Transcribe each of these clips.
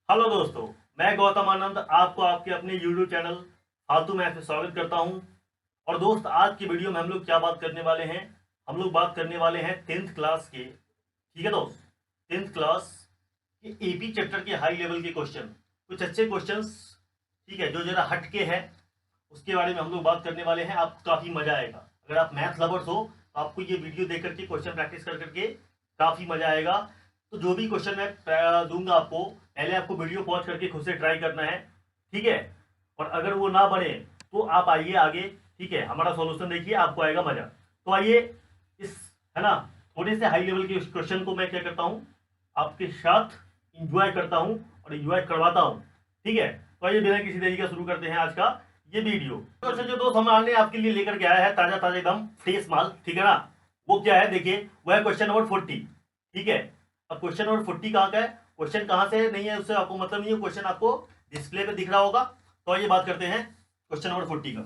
Hello दोस्तों, मैं गौतम आनंद आपको आपके अपने यूट्यूब चैनल फालतू मैथ में स्वागत करता हूं। और दोस्त, आज की वीडियो में हम लोग क्या बात करने वाले हैं? हम लोग बात करने वाले हैं 10th क्लास के, ठीक है दोस्त, 10th क्लास के एपी चैप्टर के हाई लेवल के क्वेश्चन, कुछ अच्छे क्वेश्चंस, ठीक है, जो जरा हटके हैं, उसके बारे में हम लोग बात करने वाले हैं। आपको काफ़ी मजा आएगा। अगर आप मैथ लवर्स हो तो आपको ये वीडियो देख करके क्वेश्चन प्रैक्टिस कर करके काफ़ी मजा आएगा। तो जो भी क्वेश्चन मैं दूंगा आपको, पहले आपको वीडियो पॉज करके खुद से ट्राई करना है, ठीक है। और अगर वो ना बने तो आप आइए आगे, ठीक है, हमारा सॉल्यूशन देखिए, आपको आएगा मजा। तो आइए, इस, है ना, थोड़े से हाई लेवल के क्वेश्चन को मैं क्या करता हूँ, आपके साथ इंजॉय करता हूँ और इंजॉय करवाता हूँ, ठीक है। तो आइए, बिना किसी देरी का शुरू करते हैं आज का ये वीडियो। क्वेश्चन जो दोस्त हमने आपके लिए लेकर के आया है, ताजा ताजा एकदम फ्रेश माल, ठीक है ना, वो क्या है देखिए, वो है क्वेश्चन नंबर 40, ठीक है। अब क्वेश्चन नंबर 40 कहाँ का है, क्वेश्चन कहाँ से नहीं है उससे आपको मतलब नहीं है, क्वेश्चन आपको डिस्प्ले पे दिख रहा होगा। तो आइए बात करते हैं क्वेश्चन नंबर 40 का,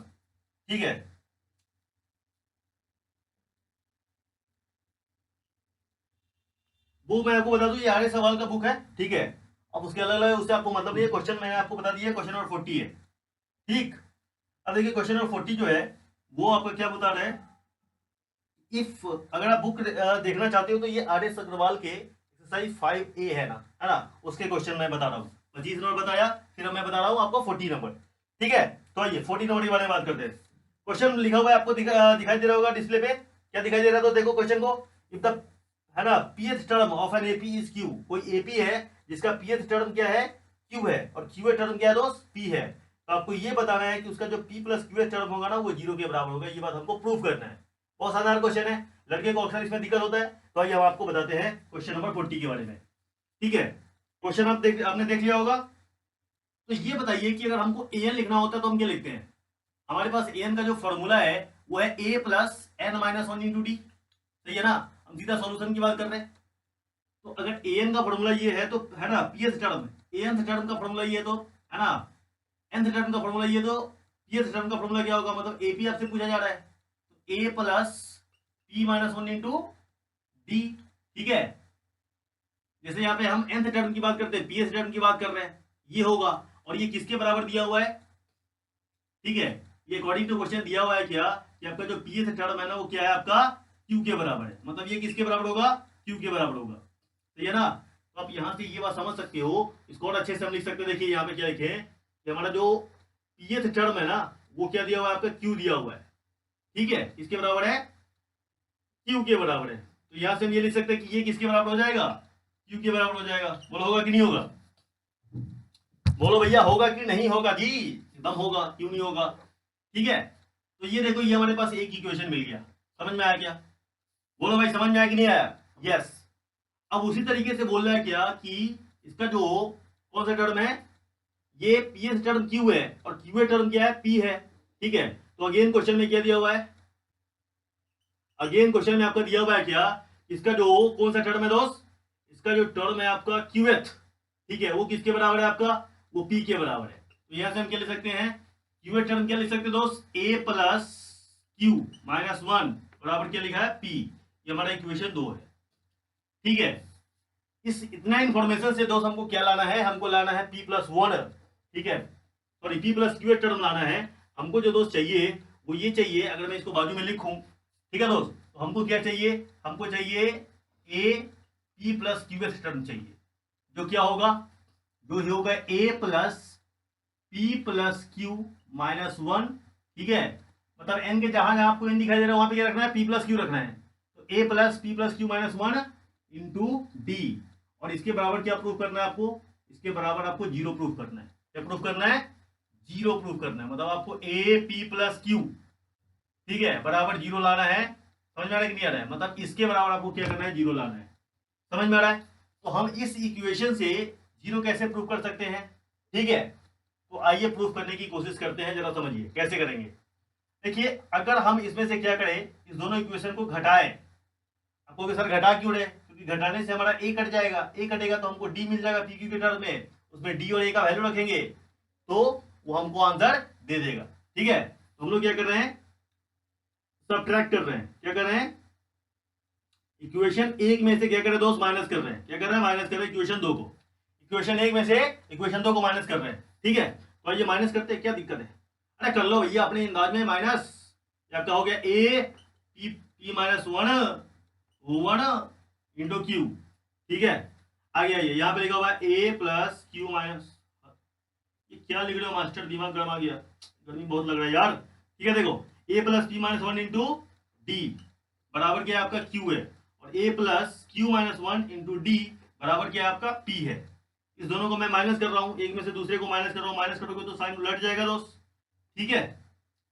ठीक है। वो मैं आपको बता दूं, ये आर्य सवाल का बुक है, ठीक है। अब उसके अलग अलग उससे आपको मतलब नहीं है, क्वेश्चन मैंने आपको बता दिया, क्वेश्चन नंबर 40 है, ठीक। अब देखिए क्वेश्चन नंबर 40 जो है, वो आपको क्या बता रहे हैं, इफ, अगर आप बुक देखना चाहते हो तो ये आर एस अग्रवाल के एक्सरसाइज 5A है ना, उसके क्वेश्चन मैं बता रहा हूँ। 25 नंबर बताया, फिर अब मैं बता रहा हूँ आपको 40 नंबर, ठीक है। तो आइए 40 नंबर के बारे में बात करते हैं। क्वेश्चन लिखा हुआ है, आपको दिखाई दे रहा होगा डिस्प्ले पे, क्या दिखाई दे रहा है, तो देखो क्वेश्चन को। इफ द, है ना, पीएथ term of an AP is Q, कोई एपी है जिसका पीएथ टर्म क्या है, क्यू है, और क्यू टर्म क्या है दोस्त, पी है। तो आपको ये बताना है कि उसका जो पी प्लस क्यू टर्म होगा ना, वो जीरो के बराबर होगा, ये बात हमको प्रूव करना है। बहुत साधारण क्वेश्चन है, लड़के को अक्सर इसमें दिक्कत होता है। तो आइए हम आपको बताते हैं क्वेश्चन नंबर 40 के बारे में, ठीक है। क्वेश्चन आपने देख लिया होगा। तो ये बताइए कि अगर हमको एन लिखना होता है तो हम क्या लिखते हैं। हमारे पास एन का जो फॉर्मूला है वो है a plus n minus one into d, सही है ना। हम सीधा सॉल्यूशन की बात कर रहे हैं। तो अगर एन का फॉर्मूला ये है तो, है ना, पीएथ टर्म, एन टर्म का फॉर्मूला ये है तो, है ना, एन टर्म का फॉर्मूला ये, तो पीएथ टर्म का फॉर्मूला क्या होगा, मतलब एपी आपसे पूछा जा रहा है, तो a plus p minus one into d, ठीक है। जैसे यहाँ पे हम nth टर्म की बात करते हैं, pth टर्म की बात कर रहे हैं, ये होगा। और ये किसके बराबर दिया हुआ है, ठीक है, ये अकॉर्डिंग टू क्वेश्चन दिया हुआ है क्या, कि आपका जो pth टर्म है ना, वो क्या है आपका q के बराबर है, मतलब ये किसके बराबर होगा, q के बराबर होगा, सही है ना। तो आप यहाँ से ये बात समझ सकते हो, इसको और अच्छे से हम लिख सकते हैं। देखिए यहाँ पे क्या लिखे कि हमारा जो pth टर्म है ना, वो क्या दिया हुआ है आपका, q दिया हुआ है, ठीक है, किसके बराबर है, q के बराबर है। तो यहाँ से हम ये लिख सकते हैं कि ये किसके बराबर हो जाएगा, q के बराबर हो जाएगा। बोलो होगा कि नहीं होगा, बोलो भैया होगा कि नहीं होगा जी, एकदम होगा, क्यों नहीं होगा, ठीक है। तो ये देखो, ये हमारे पास एक इक्वेशन मिल गया, समझ में आया क्या, बोलो भाई समझ में आया कि नहीं आया, यस। अब उसी तरीके से बोल रहा है क्या कि इसका जो कौन सा टर्म है, ये पीएस टर्म क्यू है और क्यू टर्म क्या है, पी है, ठीक है। तो अगेन क्वेश्चन में क्या दिया हुआ है, अगेन क्वेश्चन में आपका दिया हुआ है क्या, इसका जो कौन सा टर्म है दोस्त, इसका जो टर्म है आपका क्यूएथ, ठीक है, वो किसके बराबर है आपका, वो पी के बराबर है। तो यहां से हम क्या लिख सकते हैं, क्यूएथ टर्म क्या लिख सकते हैं दोस्त, ए प्लस क्यू माइनस वन बराबर क्या लिखा है, पी। ये हमारा इक्वेशन 2 है, ठीक है। इस इतना इंफॉर्मेशन से दोस्त हमको क्या लाना है, हमको लाना है पी प्लस वन, ठीक है, sorry P plus q term लाना है। हमको जो दोस्त चाहिए वो ये चाहिए, अगर मैं इसको बाजू में लिखूं, ठीक है दोस्त, तो हमको क्या चाहिए, हमको चाहिए a p plus q term चाहिए, जो क्या होगा, जो ही होगा a plus p plus q minus one, ठीक है। मतलब एन के जहां जहां आपको एन दिखाई दे रहा है वहां पे क्या रखना है, पी प्लस क्यू रखना है। तो a plus p plus q minus one into d, और इसके बराबर क्या प्रूफ करना है आपको, इसके बराबर आपको जीरो प्रूफ करना है। क्या प्रूफ करना है, जीरो प्रूफ करना है, मतलब आपको ए पी प्लस क्यू, ठीक है, बराबर जीरो लाना है। समझ में आ रहा है कि नहीं आ रहा है, मतलब इसके बराबर आपको क्या करना है, जीरो लाना है। समझ में आ रहा है। तो हम इस इक्वेशन से जीरो कैसे प्रूफ कर सकते हैं, ठीक है। तो आइए प्रूफ करने की कोशिश करते हैं, जरा समझिए कैसे करेंगे। देखिए अगर हम इसमें से क्या करें, इस दोनों इक्वेशन को घटाएं, आपको कि सर घटा क्यों रहे, क्योंकि घटाने से हमारा ए कट जाएगा, ए कटेगा तो हमको डी मिल जाएगा पी क्यू के टर्म में, उसमें डी और ए का वैल्यू रखेंगे तो वो हमको आंसर दे देगा, ठीक है। तो हम लोग क्या कर रहे हैं, सब्ट्रैक्ट कर रहे हैं, क्या कर रहे हैं, इक्वेशन एक में से क्या कर रहे हैं दोस्त, माइनस कर रहे हैं, क्या कर रहे हैं, माइनस कर रहे हैं इक्वेशन दो को। इक्वेशन 1 में से इक्वेशन 2 को माइनस कर रहे हैं, ठीक है। तो ये माइनस करते हैं, क्या दिक्कत है? अरे कर लो भैया अपने अंदाज में माइनस। क्या हो गया? A P minus one into Q, ठीक है। आगे आइए, यहाँ पे लिखा हुआ है ए प्लस क्यू माइनस, ये क्या लिख रहे हो मास्टर, दिमाग गर्म आ गया, गर्मी बहुत लग रहा है यार। ठीक है, देखो a plus p minus one into d बराबर क्या है आपका क्यू है, और a plus q minus one into d बराबर क्या है आपका पी है। इस दोनों को मैं माइनस कर रहा हूँ, एक में से दूसरे को माइनस कर रहा हूँ, माइनस करोगे तो साइन उलट जाएगा दोस्त, ठीक है।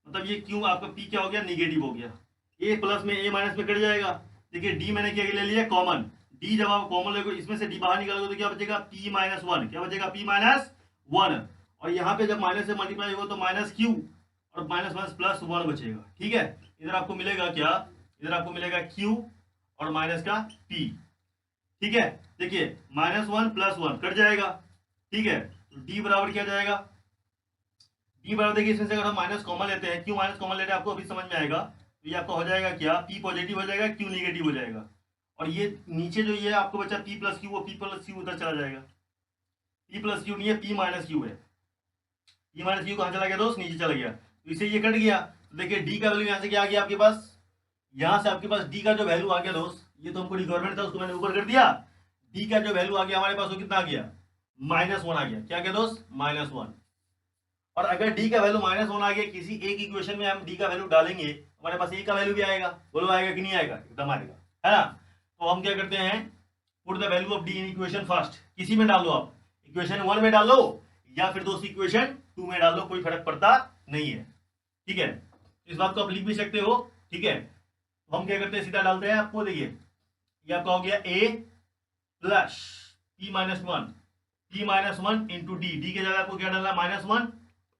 मतलब ये क्यू आपका पी क्या हो गया? निगेटिव हो गया। ए प्लस में ए माइनस में कट जाएगा। देखिए डी मैंने क्या ले लिया? कॉमन। डी जब आप कॉमन लोगे, इसमें से डी बाहर निकालोगे तो क्या बचेगा? P minus one. क्या बचेगा? P minus one. और यहाँ पे जब माइनस से मल्टीप्लाई होगा तो माइनस क्यू, और माइनस वन प्लस वन बचेगा, ठीक है। इधर आपको मिलेगा क्या? इधर आपको मिलेगा क्यू और माइनस का पी, ठीक है। देखिए minus one plus one cut जाएगा, ठीक है। तो डी बराबर क्या जाएगा? डी बराबर देखिए इसमें से अगर हम माइनस कॉमन लेते हैं, क्यू माइनस कॉमन लेते हैं, आपको अभी समझ में आएगा। तो ये आपका हो जाएगा क्या? पी पॉजिटिव हो जाएगा, क्यू निगेटिव हो जाएगा। और ये नीचे जो ये आपको बचा पी प्लस क्यू, वो पी प्लस क्यू उधर चला जाएगा। पी प्लस क्यू नहीं है, पी माइनस क्यू है। पी माइनस क्यू कहाँ चला गया दोस्त? नीचे चला गया। तो इसे ये कट गया। तो देखिए डी का वैल्यू यहाँ से क्या आ गया आपके पास? यहाँ से आपके पास डी का जो वैल्यू आ गया दोस्त, ये तो हमको रिक्वायरमेंट था, उसको मैंने ऊपर कर दिया। डी का जो वैल्यू आ गया हमारे पास वो कितना आ गया? माइनस वन आ गया। क्या गया दोस्त? Minus one. और अगर डी का वैल्यू माइनस वन आ गया, किसी एक इक्वेशन में हम डी का वैल्यू डालेंगे, हमारे पास ए का वैल्यू भी आएगा। बोलो आएगा कि नहीं आएगा? एकदम आएगा, है ना। तो हम क्या करते हैं? Put the value of D in equation first. किसी में डाल लो आप, इक्वेशन 1 में डाल लो या फिर दोस्त इक्वेशन 2 में डाल लो, कोई फर्क पड़ता नहीं है, ठीक है। इस बात को आप लिख भी सकते हो, ठीक है। तो हम क्या करते हैं? सीधा डालते हैं। आपको देखिए ये आपका हो गया a plus p minus one into d. D के जगह आपको क्या डालना? Minus one.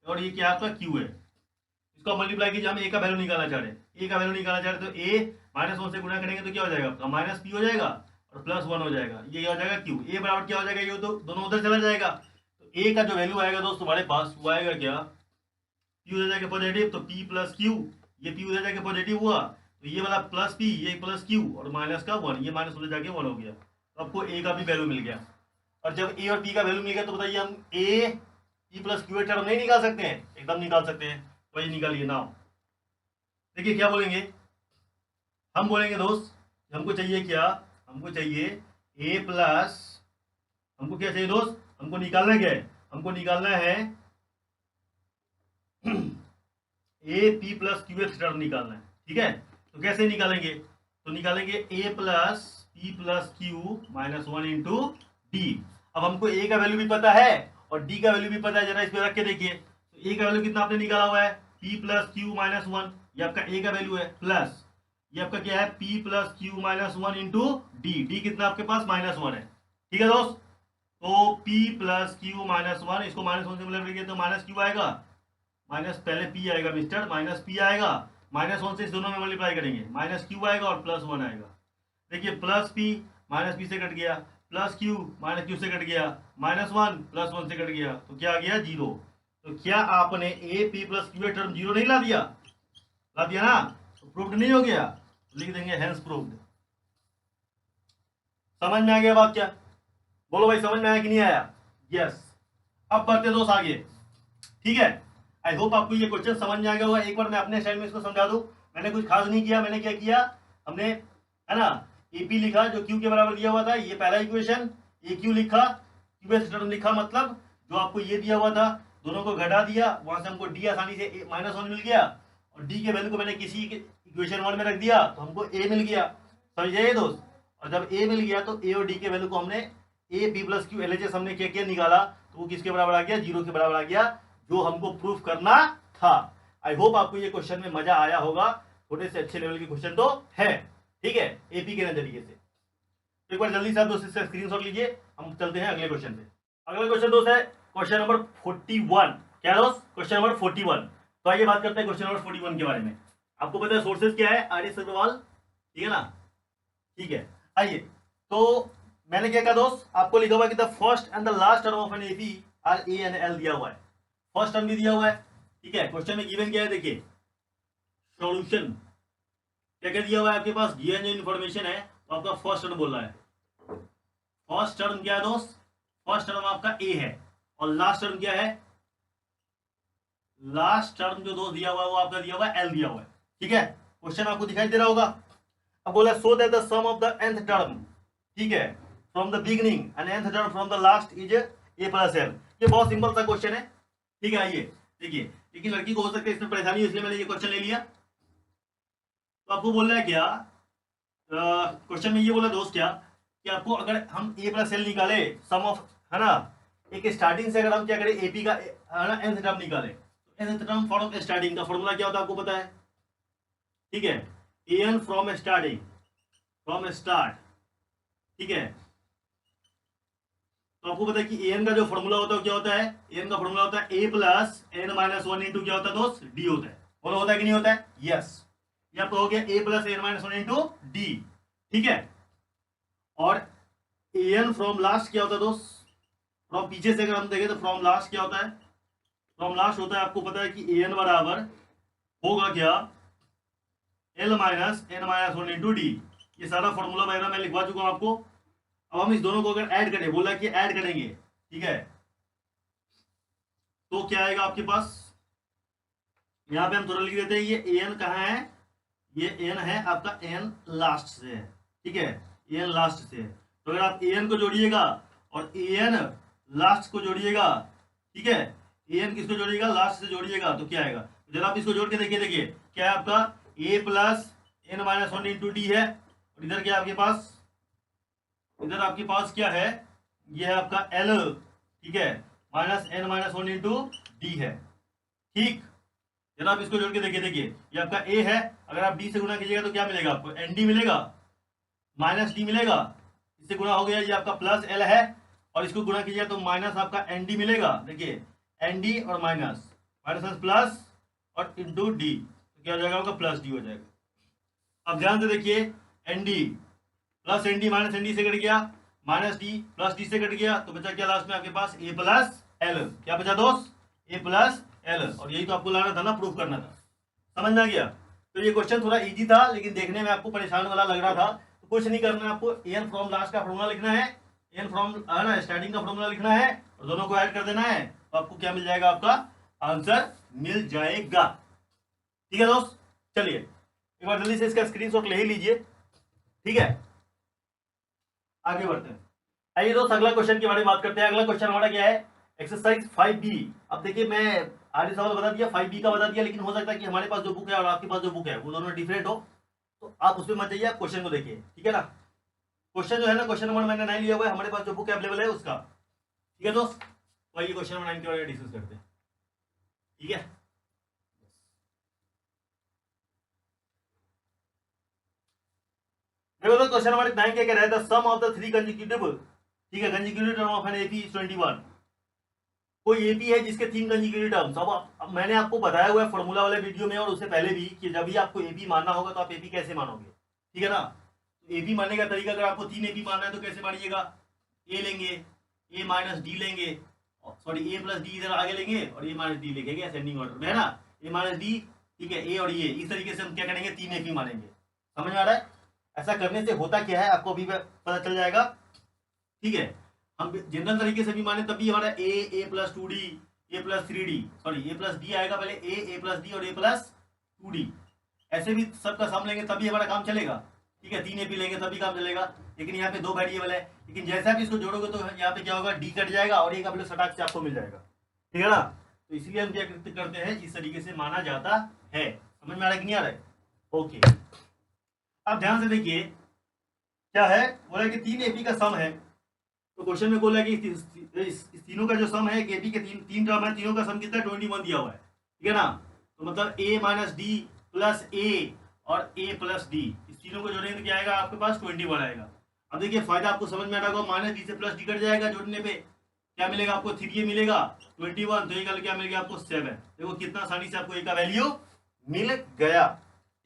और ये क्या आपका क्यू है। इसको मल्टीप्लाई कीजिए, हम ए का वैल्यू निकालना चाह रहे हैं। ए का वैल्यू निकालना चाह रहे हैं तो ए माइनस वन से गुणा करेंगे तो क्या हो जाएगा आपका? माइनस पी हो जाएगा और प्लस वन हो जाएगा। ये हो जाएगा क्यू। ए बराबर क्या हो जाएगा? ये तो दोनों उधर चला जाएगा। तो ए का जो वैल्यू आएगा दोस्त तुम्हारे पास वो आएगा क्या? पी उधर जाके पॉजिटिव, तो पी प्लस क्यू। ये पी उधर जाके पॉजिटिव हुआ तो ये वाला प्लस पी, ये प्लस क्यू, और माइनस का वन, ये माइनस उधर जाके वन हो गया। तो आपको ए का भी वैल्यू मिल गया। और जब ए और पी का वैल्यू मिल गया तो बताइए हम ए पी प्लस क्यू टर्म नहीं निकाल सकते हैं? एकदम निकाल सकते हैं। तो ये निकालिए ना। देखिए क्या बोलेंगे हम? बोलेंगे दोस्त हमको चाहिए क्या? हमको चाहिए ए प्लस, हमको क्या चाहिए दोस्त? हमको निकालना क्या है? हमको निकालना है a p plus q x term निकालना है, ठीक है। तो कैसे निकालेंगे? तो निकालेंगे a plus p plus q minus one into d. अब हमको ए का वैल्यू भी पता है और डी का वैल्यू भी पता है, जरा इस पे रख के देखिए। तो ए का वैल्यू कितना आपने निकाला हुआ है? P plus q minus one, ये आपका ए का वैल्यू है, प्लस ये आपका क्या है? P plus q minus one into d. D कितना आपके पास? माइनस वन है, ठीक है दोस्त। तो P plus q minus one, इसको माइनस वन से मल्टीप्लाई तो माइनस क्यू आएगा, माइनस पहले पी आएगा मिस्टर, माइनस पी आएगा, माइनस वन से इस दोनों में मल्टीप्लाई करेंगे, माइनस क्यू आएगा और प्लस वन आएगा। देखिए प्लस पी माइनस पी से कट गया, प्लस क्यू माइनस क्यू से कट गया, माइनस वन प्लस वन से कट गया, तो क्या आ गया? जीरो। तो क्या आपने ए p plus q term zero नहीं ला दिया? ला दिया ना, तो प्रूव्ड नहीं हो गया? लिख देंगे हेंस प्रूव्ड। समझ में आ गया बात क्या? बोलो भाई समझ में आया कि नहीं आया? यस। अब बढ़ते दोस्त आगे, ठीक है। आई होप आपको ये क्वेश्चन समझ में आ गया होगा। एक बार मैं अपने स्टाइल में इसको समझा दूं। मैंने कुछ खास नहीं किया। मैंने क्या किया? हमने, है ना, एपी लिखा जो क्यू के बराबर दिया हुआ था, ये पहला इक्वेशन। ए क्यू लिखा, क्यू एस टर्म लिखा, मतलब जो आपको ये दिया हुआ था दोनों को घटा दिया, वहां से हमको डी आसानी से माइनस वन मिल गया, और डी के वैल्यू को मैंने किसी इक्वेशन वन में रख दिया तो हमको ए मिल गया। समझिए दोस्त। और जब ए मिल गया तो ए और डी के वैल्यू को हमने ए p plus Q L H S हमने क्या किया? निकाला, तो वो किसके बराबर आ गया? जीरो के बराबर आ गया, जो हमको प्रूफ करना था। आई होप आपको ये क्वेश्चन में मजा आया होगा। थोड़े से अच्छे लेवल के क्वेश्चन तो है, ठीक है, एपी के नजरिए से। तो एक बार जल्दी से आप दोस्त इसका स्क्रीनशॉट लीजिए, हम चलते हैं अगले क्वेश्चन पे। अगला क्वेश्चन दोस्त है क्वेश्चन नंबर 41। क्या दोस्त? Question number 41। तो आइए बात करते हैं क्वेश्चन नंबर 41 के बारे में। आपको पता है सोर्सेज क्या है? आर एस अग्रवाल, ठीक है ना, ठीक है। आइए, तो मैंने क्या कहा दोस्त? आपको लिखा हुआ है कि the first and the last term of an AP are a and l दिया हुआ है। फर्स्ट टर्म भी दिया हुआ है, ठीक है। क्वेश्चन में गिवन क्या है? देखिए सॉल्यूशन क्या क्या दिया हुआ है आपके पास? गिवन जो इन्फॉर्मेशन है वो आपका फर्स्ट टर्म बोल रहा है। फर्स्ट टर्म क्या है दोस्त? फर्स्ट टर्म आपका ए है और लास्ट टर्म क्या है, लास्ट टर्म जो दोस्त दिया हुआ है वो आपका दिया हुआ है एल दिया हुआ है, ठीक है। क्वेश्चन आपको दिखाई दे रहा होगा। अब बोला so that the sum of the nth term, ठीक है, from the beginning and nth term from the last is a plus l. ये बहुत सिंपल सा क्वेश्चन है, ठीक है। आइए देखिए, लेकिन लड़की को हो सकता है इसमें परेशानी हो, इसलिए मैंने ये क्वेश्चन ले लिया। तो आपको बोल रहा है क्या, क्वेश्चन में ये बोला दोस्त क्या कि आपको अगर हम ए प्लस एल निकाले सम ऑफ, है ना, एक स्टार्टिंग से अगर हम क्या करें एपी का, है ना, nth टर्म निकाले, तो nth टर्म फ्रॉम स्टार्टिंग का फॉर्मूला क्या होता है आपको पता है, ठीक है, n from starting, from start, ठीक है। तो आपको पता है कि एन का जो फॉर्मूला होता है क्या होता है, एन का फॉर्मूला होता है a plus n minus one into क्या होता है दोस्त, डी होता है। बोलो होता है कि नहीं होता है, यस। ये आपको हो गया a plus n minus one into d, ठीक है। और एन फ्रॉम लास्ट क्या होता है दोस्त, फ्रॉम पीछे से अगर हम देखें तो फ्रॉम लास्ट क्या होता है, फ्रॉम लास्ट होता है, आपको पता है कि एन बराबर होगा क्या, l minus n minus one into d. ये सारा फॉर्मूला वगैरह मैं लिखवा चुका हूं आपको। अब हम इस दोनों को अगर ऐड करें, बोला कि ऐड करेंगे, ठीक है, तो क्या आएगा आपके पास, यहां पे हम थोड़ा लिख देते हैं, ये एन कहाँ है, ये एन है आपका एन लास्ट से है, ठीक है, एन लास्ट से। तो अगर आप एन को जोड़िएगा और एन लास्ट को जोड़िएगा, ठीक है, एन किसको जोड़िएगा, लास्ट से जोड़िएगा, तो क्या आएगा, जब आप इसको जोड़ के देखिए, देखिए क्या है आपका a plus n minus one into d है, और इधर क्या आपके पास, इधर आपके पास क्या है, ये है आपका एल, ठीक है, minus n minus one into d है, ठीक। जब आप इसको जोड़ के देखिए, देखिए ये आपका ए है, अगर आप डी से गुना कीजिएगा तो क्या मिलेगा आपको, एन डी मिलेगा, माइनस डी मिलेगा, इससे गुना हो गया, ये आपका प्लस एल है, और इसको गुना कीजिएगा तो माइनस आपका एन डी मिलेगा। देखिए एन डी और माइनस, माइनस प्लस और इंटू डी, तो क्या हो जाएगा आपका प्लस डी हो जाएगा। अब ध्यान से देखिए, n d plus n d minus n d से कट गया, माइनस डी प्लस डी से कट गया, तो बचा क्या लास्ट में आपके पास, ए प्लस एल। क्या बचा दोस्त, ए प्लस एल। और यही तो आपको लाना था ना, प्रूफ करना था, समझ में आ गया। तो ये क्वेश्चन थोड़ा इजी था, लेकिन देखने में आपको परेशान वाला लग रहा था, तो कुछ नहीं करना है आपको, एन फ्रॉम लास्ट का फॉर्मूला लिखना है, एन फ्रॉम ना स्टार्टिंग का फॉर्मूला लिखना है, और दोनों को ऐड कर देना है, तो आपको क्या मिल जाएगा, आपका आंसर मिल जाएगा, ठीक है दोस्त। चलिए एक बार जल्दी से इसका स्क्रीनशॉट ले ही लीजिए, ठीक है, आगे बढ़ते हैं। आइए दोस्त अगला क्वेश्चन के बारे में बात करते हैं। अगला क्वेश्चन हमारा क्या है, एक्सरसाइज 5B। अब देखिए मैं आगे सवाल बता दिया, 5B का बता दिया, लेकिन हो सकता है कि हमारे पास जो बुक है और आपके पास जो बुक है वो दोनों डिफरेंट हो, तो आप उसमें मत जाइए, आप क्वेश्चन को देखिए, ठीक है ना। क्वेश्चन जो है ना, क्वेश्चन नंबर मैंने 9 लिया हुआ है, हमारे पास जो बुक अवेलेबल है उसका, ठीक है दोस्त। तो आइए क्वेश्चन नंबर 9 के बारे में डिस्कस करते हैं, ठीक है। देखो तो क्वेश्चन नंबर 9 क्या कह रहा है, the sum of the three consecutive, ठीक है, consecutive term of an AP is 21। कोई एपी है जिसके 3 कंसेक्यूटिव टर्म्स। अब मैंने आपको बताया हुआ है फॉर्मूला वाले वीडियो में और उससे पहले भी कि जब भी आपको एपी मानना होगा तो आप एपी कैसे मानोगे, ठीक है ना। एपी मानने का तरीका, अगर आपको 3 एपी मानना है तो कैसे मानिएगा, ए लेंगे, ए माइनस डी लेंगे, सॉरी ए प्लस डी इधर आगे लेंगे और ए माइनस डी लेंगे, असेंडिंग ऑर्डर में, है ना, ए माइनस डी, ठीक है, ए और ये, इस तरीके से हम क्या करेंगे, 3 एपी मानेंगे। समझ में आ रहा है, ऐसा करने से होता क्या है आपको अभी पता चल जाएगा, ठीक है। हम जनरल तरीके से भी माने तब भी हमारा ए प्लस 2D, ए प्लस 3D, सॉरी ए प्लस डी आएगा पहले, ए प्लस डी और ए प्लस 2D, ऐसे भी सबका सम लेंगे तभी हमारा काम चलेगा, ठीक है। 3 एपी लेंगे तभी काम चलेगा, लेकिन यहाँ पे 2 वेरिएबल है, लेकिन जैसे आप इसको जोड़ोगे तो यहाँ पे क्या होगा, डी कट जाएगा और ये का सटाक से आपको मिल जाएगा, ठीक है ना। तो इसलिए हम क्या करते हैं, इस तरीके से माना जाता है। समझ में आ रहा है कि नहीं आ रहा है, ओके। अब ध्यान से देखिए क्या है, बोला कि 3 एपी का सम है, तो क्वेश्चन में बोला कि इस तीनों का जो सम है, एपी के 3 टर्म है, तीनों का सम कितना है, 21 दिया हुआ है, ठीक है ना। तो मतलब ए माइनस डी प्लस ए और ए प्लस डी, इस तीनों को जोड़ेंगे तो क्या आएगा आपके पास, 21 आएगा। अब देखिए फायदा आपको समझ में आ रहा होगा, माइनस डी से प्लस डी कट जाएगा, जोड़ने पे क्या मिलेगा आपको, 3 मिलेगा, 21, तो ये क्या मिल गया आपको 7। देखो कितना आसानी से आपको ए का वैल्यू मिल गया,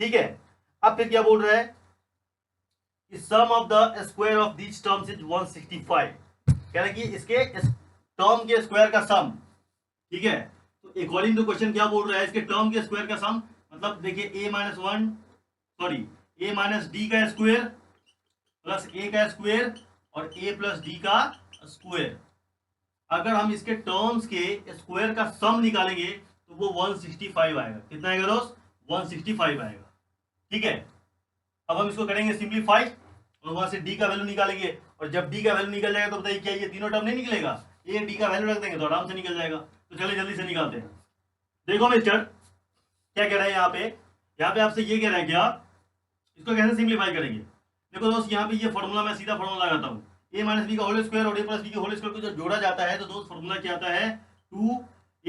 ठीक है। अब फिर क्या बोल रहा है, sum of the square of this terms is 165। कह रहा है कि इसके टर्म के स्क्वायर का सम, ठीक है। तो अकॉर्डिंग टू क्वेश्चन क्या बोल रहा है, इसके टर्म के स्क्वायर का सम, मतलब देखिए ए माइनस वन, सॉरी ए माइनस डी का स्क्वायर प्लस ए का स्क्वायर और ए प्लस डी का स्क्वायर, अगर हम इसके टर्म्स के स्क्वायर का सम निकालेंगे तो वो 165 आएगा। कितना आएगा दोस्त? 165 आएगा। ठीक है, अब हम इसको करेंगे सिंप्लीफाई और वहां से डी का वैल्यू निकालेंगे, और जब डी का वैल्यू निकल जाएगा तो बताइए क्या ये तीनों टर्म नहीं निकलेगा? ये डी का वैल्यू रख देंगे तो आराम से निकल जाएगा। तो चलिए जल्दी से निकालते हैं। देखो मिस्टर, क्या कह रहा है यहाँ पे आपसे ये कह रहा है क्या, इसको कैसे सिंप्लीफाई करेंगे? देखो दोस्त, यहाँ पे ये फॉर्मूला मैं सीधा फॉर्मूला लगाता हूँ, ए माइनस बी का होल स्क्वायर और ए प्लस बी के होल स्क्वायर को जब जोड़ा जाता है तो दोस्त फॉर्मूला क्या आता है? 2a² b²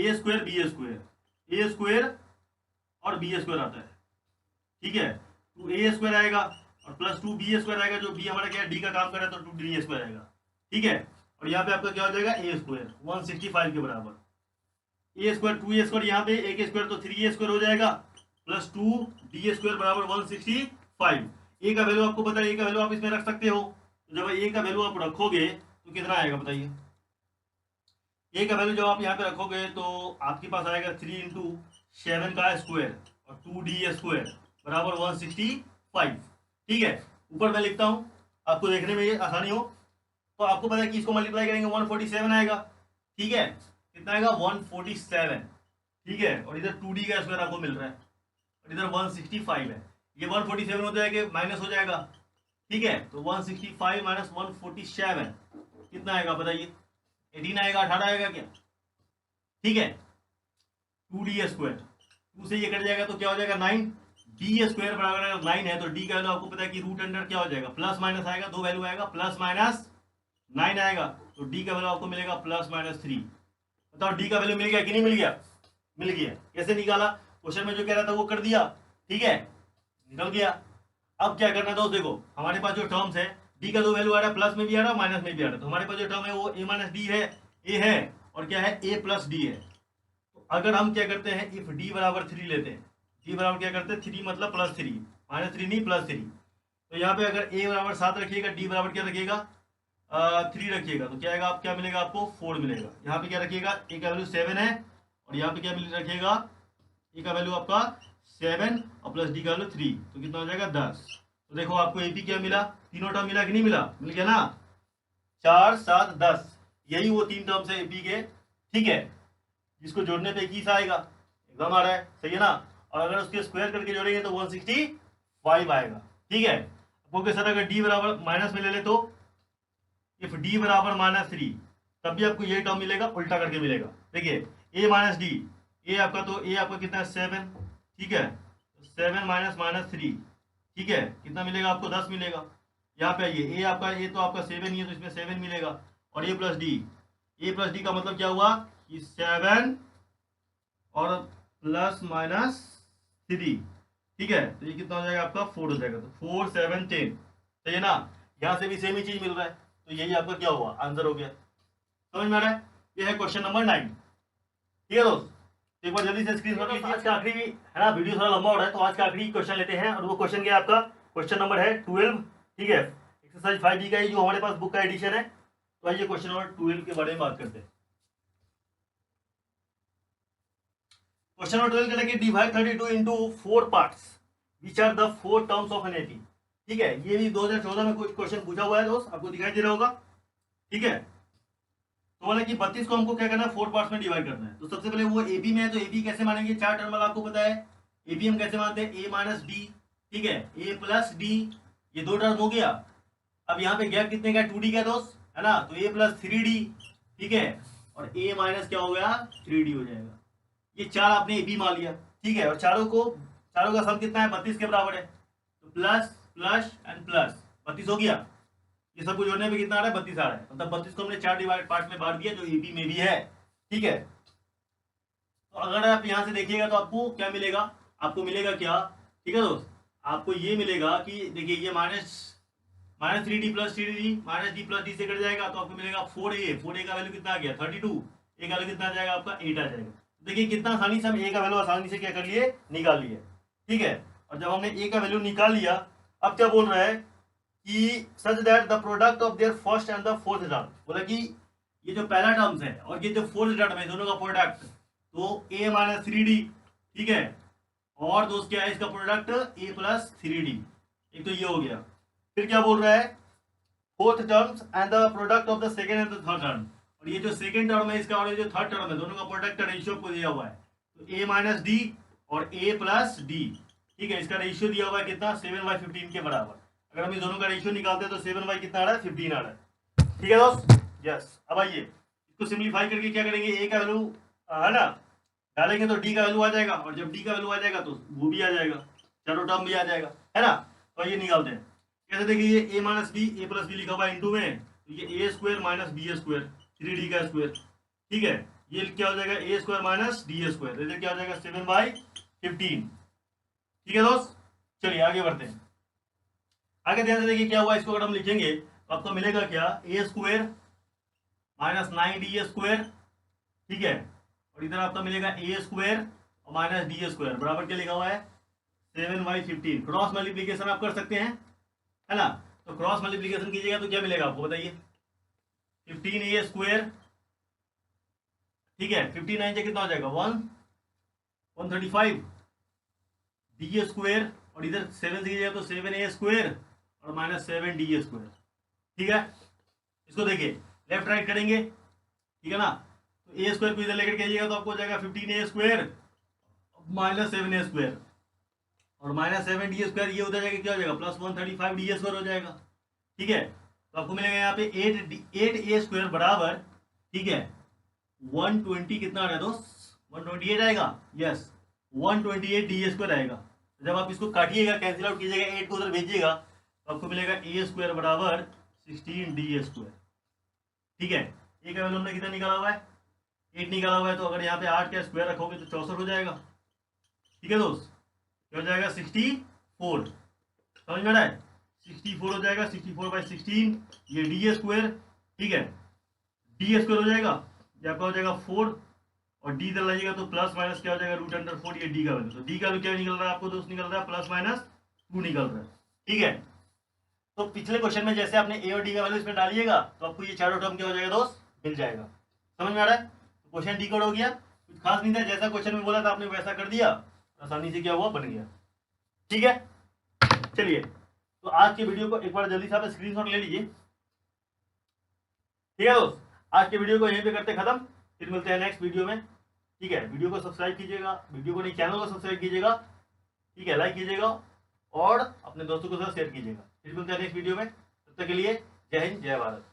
ए स्क्वायर और बी स्क्वायर आता है। ठीक है, 2a² आएगा और प्लस 2b² आएगा, जो b हमारा क्या है, डी का काम कर रहा है, तो 2d² आएगा। ठीक है, और यहाँ पे आपका क्या हो जाएगा? a² 165 के बराबर, a² 2a² यहाँ पे a² तो 3a² हो जाएगा, प्लस 2d² बराबर 165। ए का वैल्यू आपको पता है, ए का वैल्यू आप इसमें रख सकते हो, तो जब ए का वैल्यू आप रखोगे तो कितना आएगा बताइए? ए का वैल्यू जब आप यहाँ पे रखोगे तो आपके पास आएगा 3 × 7 का स्क्वायर और 2d² बराबर 165। ठीक है, ऊपर मैं लिखता हूँ आपको देखने में ये आसानी हो। तो आपको पता है कि इसको मल्टीप्लाई करेंगे 147 आएगा। ठीक है, कितना आएगा? 147। ठीक है, और इधर 2d का स्क्वायर आपको मिल रहा है और इधर 165 है। ये 147 हो जाएगा, माइनस हो जाएगा। ठीक है, तो 165 माइनस 147 कितना आएगा बताइए? 18 आएगा, 18 आएगा क्या? ठीक है, 2d², 2 से ये कट जाएगा तो क्या हो जाएगा? 9। d² बराबर 9 है तो d का वैल्यू आपको पता है कि रूट अंडर क्या हो जाएगा? प्लस माइनस आएगा, दो वैल्यू आएगा, प्लस माइनस 9 आएगा, तो d का वैल्यू आपको मिलेगा प्लस माइनस 3। बताओ d का वैल्यू मिल गया कि नहीं मिल गया? मिल गया। कैसे निकाला? क्वेश्चन में जो कह रहा था वो कर दिया। ठीक है, निकल गया। अब क्या करना था? देखो हमारे पास जो टर्म्स है, डी का दो वैल्यू आ रहा है, प्लस में भी आ रहा है, माइनस में भी आ रहा है, तो हमारे पास जो टर्म है वो a माइनस डी है, ए है, और क्या है? a प्लस डी है। तो अगर हम क्या करते हैं, इफ d बराबर 3 लेते हैं, d बराबर क्या करते हैं? 3 मतलब प्लस 3, माइनस 3 नहीं प्लस 3। तो यहाँ पे अगर a बराबर 7 रखिएगा, d बराबर क्या रखिएगा? 3 रखिएगा, तो क्या आएगा? आप क्या मिलेगा? आपको 4 मिलेगा। यहाँ पे क्या रखिएगा? a का वैल्यू 7 है और यहाँ पे क्या रखिएगा? a का वैल्यू आपका 7 और प्लस डी का वैल्यू 3, तो कितना हो जाएगा? 10। तो देखो आपको एपी क्या मिला? तीनों टर्म मिला कि नहीं मिला? मिल गया ना? 4, 7, 10, यही वो तीन टर्म्स है एपी के। ठीक है, जिसको जोड़ने पे 21 आएगा, एकदम आ रहा है, सही है ना? और अगर उसके स्क्वायर करके जोड़ेंगे तो 165 आएगा। ठीक है, ओके सर, अगर डी बराबर माइनस में ले ले तो इफ डी बराबर -3 तब भी आपको यही टर्म मिलेगा, उल्टा करके मिलेगा। देखिए ए माइनस डी, ए आपका तो ए आपका कितना है? 7। ठीक है, 7 माइनस -3, ठीक है, कितना मिलेगा आपको? 10 मिलेगा। यहाँ पे आइए, ए आपका, ए तो आपका 7 ही है तो इसमें 7 मिलेगा, और ए प्लस डी का मतलब क्या हुआ कि 7 और प्लस -3। ठीक है, तो ये कितना हो जाएगा आपका? 4 हो जाएगा, तो 4, 7, 10, सही है ना? यहाँ से भी सेम ही चीज मिल रहा है, तो यही आपका क्या हुआ? आंसर हो गया। समझ में आ रहा है? ये है क्वेश्चन नंबर 9। ठीक है दोस्त, एक बार जल्दी से स्क्रीन पर लीजिए। आज का आखिरी है ना, वीडियो थोड़ा लंबा हो रहा है, तो आज का आखिरी क्वेश्चन लेते हैं, और वो क्वेश्चन क्या है आपका? क्वेश्चन नंबर है 12। ठीक है, एक्सरसाइज 5D का ही जो हमारे पास बुक का एडिशन है। तो आइए क्वेश्चन नंबर 12 के बारे में बात करते हैं। क्वेश्चन नंबर 12 कहता है कि divide 32 into 4 parts which are the 4 terms of an AP. ठीक है, ये भी 2014 में कुछ क्वेश्चन पूछा हुआ है दोस्त, आपको दिखाई दे रहा होगा। ठीक है, तो बोला कि 32 को हमको क्या करना है? 4 पार्ट्स में डिवाइड करना है। तो सबसे पहले वो एबी में है, तो एबी कैसे मानेंगे? 4 टर्म आपको पता है, एबी हम कैसे मानते हैं? ए माइनस डी, ठीक है, ए प्लस डी, ये 2 टर्म हो गया। अब यहाँ पे गैप कितने का? 2D का दोस्त, है ना? तो ए प्लस 3D, ठीक है, और ए माइनस क्या हो गया? 3D हो जाएगा। ये 4 आपने एबी मान लिया। ठीक है, और चारों का सम कितना है? 32 के बराबर है, तो प्लस प्लस एंड प्लस 32 हो गया। ये सब कुछ जोड़ने पे कितना आ रहा है? 32 आ रहा है। मतलब 32 को हमने 4 डिवाइड पार्ट में बांट दिया, जो एबी में भी है। ठीक है, तो अगर आप यहाँ से देखिएगा तो आपको क्या मिलेगा? आपको मिलेगा क्या? ठीक है दोस्त, आपको ये मिलेगा कि देखिए ये -3D plus 3D minus d plus d से कट जाएगा, तो आपको मिलेगा 4a का वैल्यू कितना आ गया? 32। ए का वैल्यू कितना आ जाएगा आपका? 8 आ जाएगा। देखिए कितना आसानी से हम ए का वैल्यू आसानी से क्या कर लिए? निकाल लिए। ठीक है, और जब हमने ए का वैल्यू निकाल लिया, अब क्या बोल रहा है कि such that the product of their first and the fourth term. बोला कि ये जो पहला टर्म्स है और ये जो फोर्थ टर्म है, दोनों का प्रोडक्ट, तो a माइनस 3D, ठीक है, और दोस्त क्या है इसका प्रोडक्ट? a plus 3D। एक तो ये हो गया। फिर क्या बोल रहा है? Fourth terms and the product of the second and the third term, और ये जो सेकंड टर्म है इसका और ये जो थर्ड टर्म है दोनों का प्रोडक्ट का रेशियो आपको दिया हुआ है, तो a माइनस डी और a प्लस डी, ठीक है, इसका रेशियो दिया हुआ है कितना 7/15 के बराबर। अगर हम इस दोनों का रेशियो निकालते हैं तो 7 कितना आ रहा है 15 आ रहा है, ठीक है दोस्त। यस, अब आइए इसको सिंप्लीफाई करके क्या करेंगे, a का वैल्यू है ना डालेंगे तो d का वैल्यू आ जाएगा, और जब d का वैल्यू आ जाएगा तो वो भी आ जाएगा, चारों टर्म भी आ जाएगा, है ना। तो ये निकालते हैं कैसे, देखिए ये a minus b a plus b लिखा हुआ है इंटू में, तो ये a square minus b square 3d का स्क्वायर, ठीक है, ये क्या हो जाएगा a square minus D square, इधर क्या हो जाएगा 7/15, ठीक है दोस्त। चलिए आगे बढ़ते हैं, आगे ध्यान से देखिए क्या हुआ, इसको अगर हम लिखेंगे तो आपको मिलेगा क्या a square minus 9d square, ठीक है, और इधर आपका मिलेगा a स्क्वायर और माइनस डी स्क्वायर बराबर क्या लिखा हुआ है 7/15। क्रॉस मल्टीप्लीकेशन आप कर सकते हैं, है ना, तो क्रॉस मल्टीप्लीकेशन कीजिएगा तो क्या मिलेगा आपको बताइए, 15a स्क्वायर, ठीक है, 59 से कितना हो जाएगा 135 डी स्क्वायर, और इधर 7 से कीजिएगा तो 7a स्क्वायर और माइनस 7d स्क्वायर, ठीक है। इसको देखिए लेफ्ट राइट करेंगे, ठीक है ना, तो a स्क्वायर को इधर लेकर के आइएगा तो आपको हो जाएगा 15a square minus 7a square और माइनस 7d स्क्वायर, ये उधर जाएगा क्या हो जाएगा प्लस 135d स्क्वायर हो जाएगा, ठीक है। तो आपको मिलेगा यहाँ पे 8a स्क्वायर बराबर, ठीक है, 120 कितना आ रहा है दोस्त 128 आएगा, यस 128 डी स्क्वायर आएगा। जब आप इसको काटिएगा कैंसिल आउट कीजिएगा 8 को उधर भेजिएगा तो आपको मिलेगा a स्क्वायर बराबर 16d स्क्वायर, ठीक है। ए का वैल्यू हमने कितना निकाला हुआ है 8 निकाला हुआ है, तो अगर यहाँ पे 8 का स्क्वायर रखोगे तो 64 हो जाएगा, ठीक है दोस्त, क्या हो जाएगा 64, समझ में आ रहा है 64 हो जाएगा, 64/16 ये डी स्क्वायर, ठीक है, डी स्क्वायर हो जाएगा, ये आपका हो जाएगा 4 और डी इधर लाइएगा तो प्लस माइनस क्या हो जाएगा √4, ये डी का वैल्यू, तो डी का वैल्यू क्या निकल रहा है आपको दोस्त, निकल रहा है +-2 निकल रहा है, ठीक है। तो पिछले क्वेश्चन में जैसे आपने ए और डी का वैल्यू इसमें डालिएगा तो आपको ये चारों टर्म क्या हो जाएगा दोस्त मिल जाएगा, समझ में आ रहा है। तो क्वेश्चन डिकोड हो गया, कुछ खास नहीं था, जैसा क्वेश्चन में बोला था आपने वैसा कर दिया, आसानी से क्या हुआ बन गया, ठीक है। चलिए तो आज के वीडियो को एक बार जल्दी से आप स्क्रीनशॉट ले लीजिए, ठीक है दोस्त। आज के वीडियो को यहीं पे करते खत्म, फिर मिलते हैं नेक्स्ट वीडियो में, ठीक है। वीडियो को सब्सक्राइब कीजिएगा, वीडियो को नहीं चैनल को सब्सक्राइब कीजिएगा, ठीक है, लाइक कीजिएगा और अपने दोस्तों के साथ शेयर कीजिएगा। फिर मिलते हैं नेक्स्ट वीडियो में, तब तक के लिए जय हिंद जय भारत।